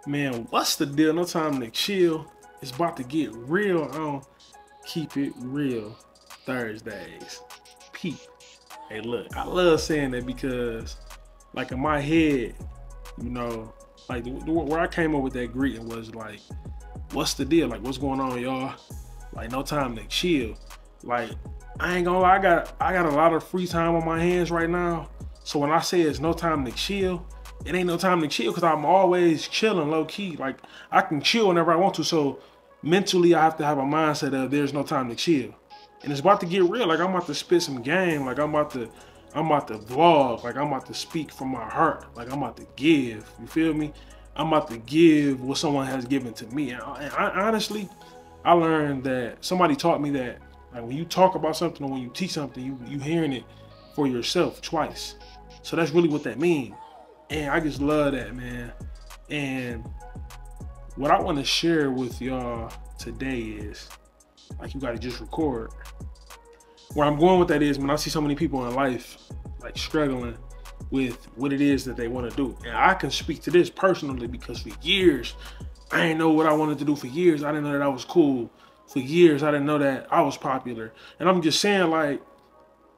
Man, what's the deal? No time to chill. It's about to get real on Keep It Real Thursdays. Peep. Hey, look, I love saying that because, like, in my head, you know, like, where I came up with that greeting was like, what's the deal? Like, what's going on, y'all? Like, no time to chill. Like, I ain't gonna lie, I got a lot of free time on my hands right now. So when I say it's no time to chill, it ain't no time to chill because I'm always chilling low key. Like, I can chill whenever I want to. So mentally, I have to have a mindset of there's no time to chill. And it's about to get real. Like, I'm about to spit some game. Like, I'm about to vlog. Like, I'm about to speak from my heart. Like, I'm about to give. You feel me? I'm about to give what someone has given to me. And honestly, I learned that somebody taught me that, like, when you talk about something or when you teach something, you hearing it for yourself twice. So that's really what that means. And I just love that, man. And what I want to share with y'all today is, like, you got to just record. Where I'm going with that is, when I see so many people in life, like, struggling with what it is that they want to do. And I can speak to this personally because for years, I didn't know what I wanted to do. For years, I didn't know that I was cool. For years, I didn't know that I was popular. And I'm just saying, like,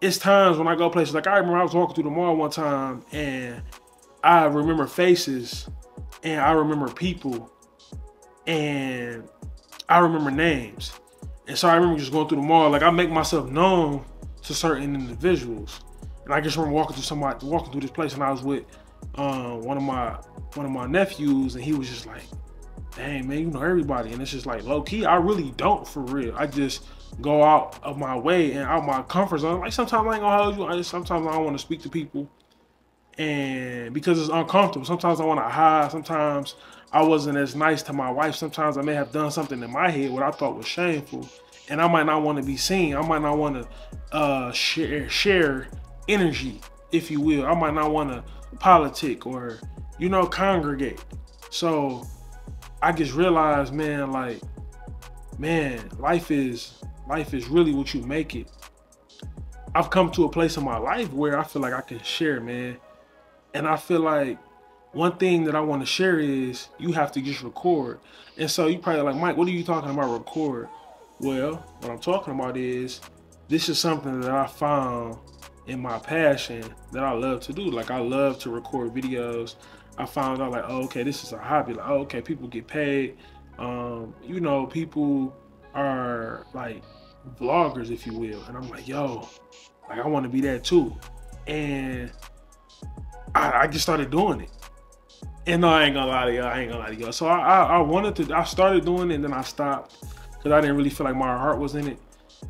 it's times when I go places, like, I remember I was walking through the mall one time and I remember faces and I remember people and I remember names. And so I remember just going through the mall, like, I make myself known to certain individuals. And I just remember walking through this place, and I was with one of my nephews, and he was just like, dang, man, you know everybody. And it's just like, low key, I really don't, for real. I just go out of my way and out my comfort zone. Like, sometimes I ain't gonna hold you. Sometimes I don't want to speak to people, and because it's uncomfortable. Sometimes I want to hide. Sometimes I wasn't as nice to my wife. Sometimes I may have done something in my head what I thought was shameful, and I might not want to be seen. I might not want to share energy, if you will. I might not want to politic or, you know, congregate. So I just realized, man, like, man, life is really what you make it. I've come to a place in my life where I feel like I can share, man. And I feel like one thing that I want to share is you have to just record. And so you probably like, Mike, what are you talking about, record? Well, what I'm talking about is, this is something that I found in my passion that I love to do. Like, I love to record videos. I found out, like, oh, okay, this is a hobby. Like, oh, okay, people get paid. You know, people are like vloggers, if you will. And I'm like, yo, like, I want to be that too. And I just started doing it. And no, I ain't gonna lie to y'all. So I started doing it, and then I stopped because I didn't really feel like my heart was in it.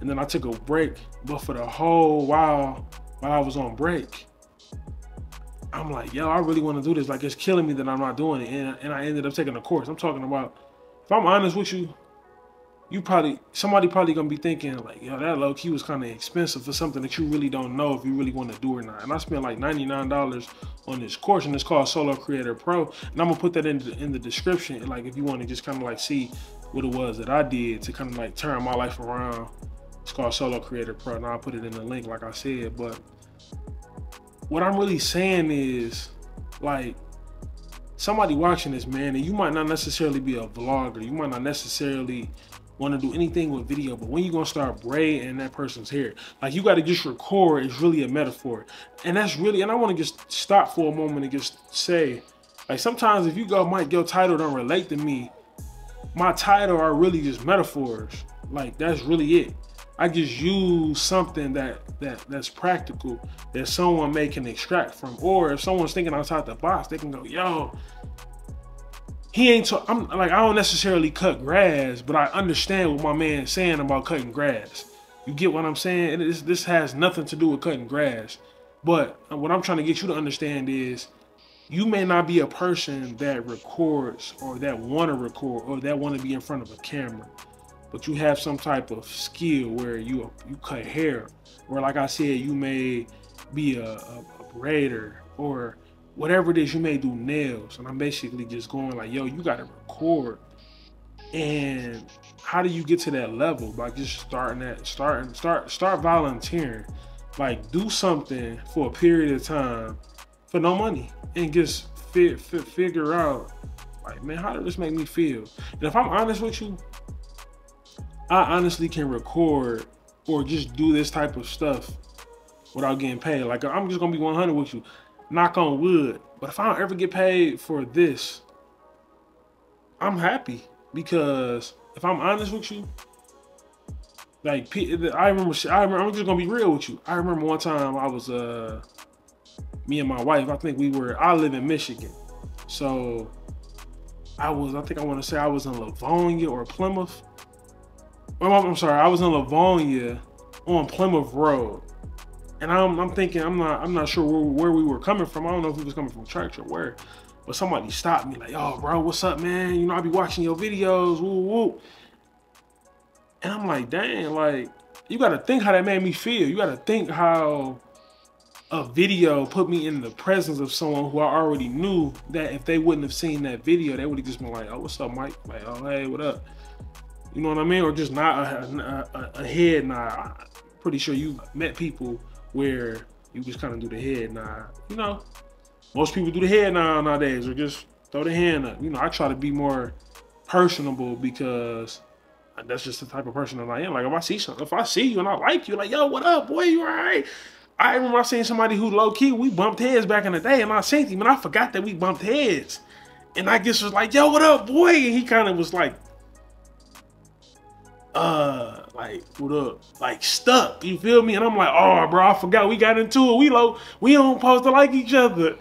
And then I took a break. But for the whole while I was on break, I'm like, yo, I really want to do this. Like, it's killing me that I'm not doing it. And I ended up taking a course. I'm talking about, if I'm honest with you, somebody probably gonna be thinking, like, yo, that low key was kind of expensive for something that you really don't know if you really want to do or not. And I spent like $99 on this course, and it's called Solo Creator Pro. And I'm gonna put that in the description, like, if you want to just kind of like see what it was that I did to kind of like turn my life around. It's called Solo Creator Pro. Now I'll put it in the link, like I said. But what I'm really saying is, like, somebody watching this, man, and you might not necessarily be a vlogger. You might not necessarily want to do anything with video, but when you gonna start braiding that person's hair, like, you got to just record. It's really a metaphor. And that's really, and I want to just stop for a moment and just say, like, sometimes if you go, Mike, your title don't relate to me, my title are really just metaphors. Like, that's really it. I just use something that's practical, that someone can extract from. Or if someone's thinking outside the box, they can go, yo, I'm like, I don't necessarily cut grass, but I understand what my man's saying about cutting grass. You get what I'm saying? This has nothing to do with cutting grass. But what I'm trying to get you to understand is, you may not be a person that records or that want to record or that want to be in front of a camera, but you have some type of skill where you cut hair, or, like I said, you may be a braider, or whatever it is, you may do nails. And I'm basically just going like, yo, you got to record. And how do you get to that level? By just start volunteering. Like, do something for a period of time for no money, and just figure out, Like, man, how did this make me feel? And if I'm honest with you, I honestly can record or just do this type of stuff without getting paid. Like, I'm just gonna be 100 with you, knock on wood. But if I don't ever get paid for this, I'm happy, because if I'm honest with you, like, I remember, I'm just gonna be real with you. I remember one time I was, me and my wife, I live in Michigan. So I think I want to say I was in Livonia or Plymouth. I'm sorry, I was in Livonia on Plymouth Road. And I'm thinking, I'm not sure where we were coming from. I don't know if we was coming from church or where. But somebody stopped me like, "Yo, bro, what's up, man? You know, I be watching your videos, woo, woo." And I'm like, dang, like, you gotta think how that made me feel. You gotta think how a video put me in the presence of someone who I already knew, that if they wouldn't have seen that video, they would have just been like, "Oh, what's up, Mike?" Like, "Oh, hey, what up?" You know what I mean? Or just not a head nod. I'm pretty sure you met people where you just kind of do the head nod. You know, most people do the head nod nowadays, or just throw the hand up. You know, I try to be more personable, because that's just the type of person that I am. Like, if I see you and I like you, like, "Yo, what up, boy? You all right?" I remember I seen somebody who low key, we bumped heads back in the day, and I seen him and I forgot that we bumped heads. And I just was like, "Yo, what up, boy?" And he kind of was like, what up? Like, stuck, you feel me? And I'm like, "Oh, bro, I forgot we got into it. We don't supposed to like each other."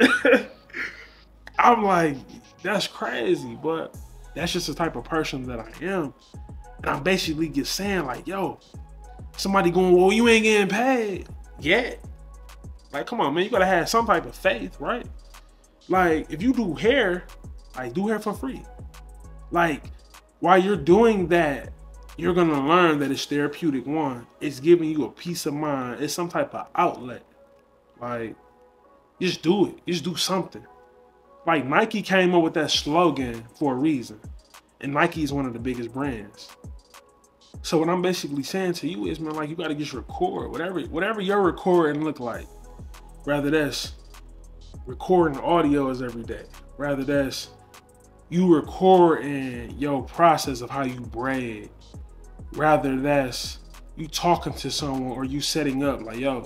I'm like, that's crazy, but that's just the type of person that I am. And I'm basically just saying, like, yo, somebody going, "Well, you ain't getting paid yet." Like, come on, man, you gotta have some type of faith, right? Like, if you do hair, like, do hair for free. Like, while you're doing that, you're gonna learn that it's therapeutic. One, it's giving you a peace of mind. It's some type of outlet. Like, just do it. Just do something. Like, Nike came up with that slogan for a reason. And Nike is one of the biggest brands. So what I'm basically saying to you is, man, like, you gotta just record whatever your recording look like. Rather that's recording audios every day. Rather that's you recording your process of how you braid. Rather that's you talking to someone, or you setting up like, "Yo,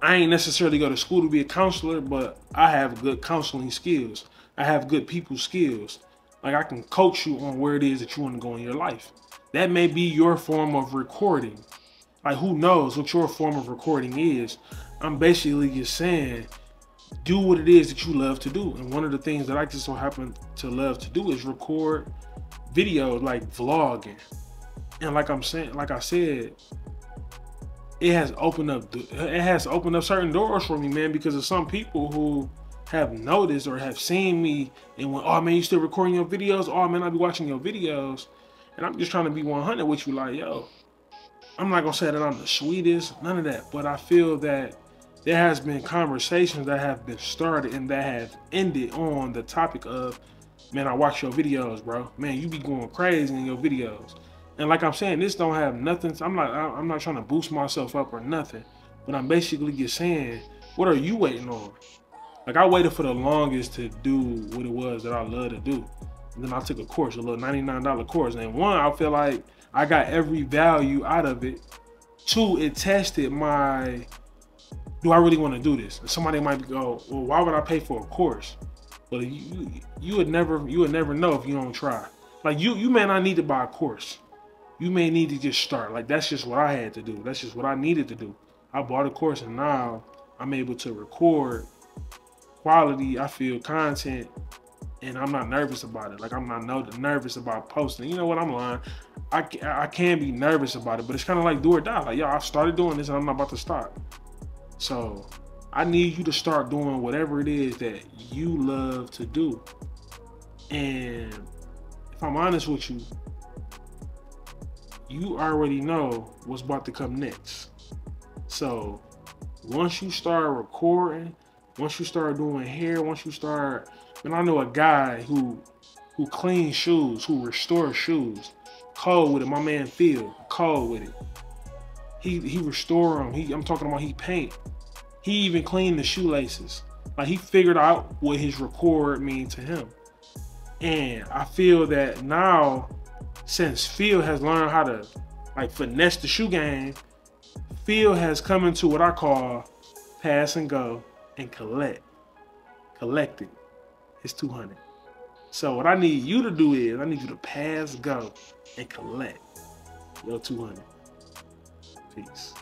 I ain't necessarily go to school to be a counselor, but I have good counseling skills. I have good people skills. Like, I can coach you on where it is that you want to go in your life." That may be your form of recording. Like, who knows what your form of recording is? I'm basically just saying, do what it is that you love to do. And one of the things that I just so happen to love to do is record videos, like vlogging. And like I said, it has opened up certain doors for me, man, because of some people who have noticed or have seen me and went, "Oh, man, you still recording your videos? Oh, man, I be watching your videos." And I'm just trying to be 100 with you, like, yo, I'm not gonna say that I'm the sweetest, none of that, but I feel that there has been conversations that have been started and that have ended on the topic of, "Man, I watch your videos, bro. Man, you be going crazy in your videos." And like I'm saying, this don't have nothing. I'm not trying to boost myself up or nothing, but I'm basically just saying, what are you waiting on? Like, I waited for the longest to do what it was that I love to do. And then I took a course, a little $99 course. And one, I feel like I got every value out of it. Two, it tested my, do I really want to do this? And somebody might go, "Well, why would I pay for a course?" But you would never know if you don't try. Like, you may not need to buy a course. You may need to just start. Like, that's just what I had to do. That's just what I needed to do. I bought a course, and now I'm able to record quality, I feel, content, and I'm not nervous about it. Like, I'm not nervous about posting. You know what? I'm lying. I can be nervous about it, but it's kind of like do or die. Like, yo, I started doing this and I'm not about to stop. So I need you to start doing whatever it is that you love to do. And if I'm honest with you, you already know what's about to come next. So once you start recording, once you start doing hair, once you start, and I know a guy who cleans shoes, who restores shoes, cold with it. My man Phil, cold with it. He restore them. I'm talking about he paint. He even cleaned the shoelaces. Like, he figured out what his record mean to him. And I feel that now, since Phil has learned how to like finesse the shoe game, Phil has come into what I call pass and go and collected his 200. So what I need you to do is I need you to pass, go, and collect your 200. Peace.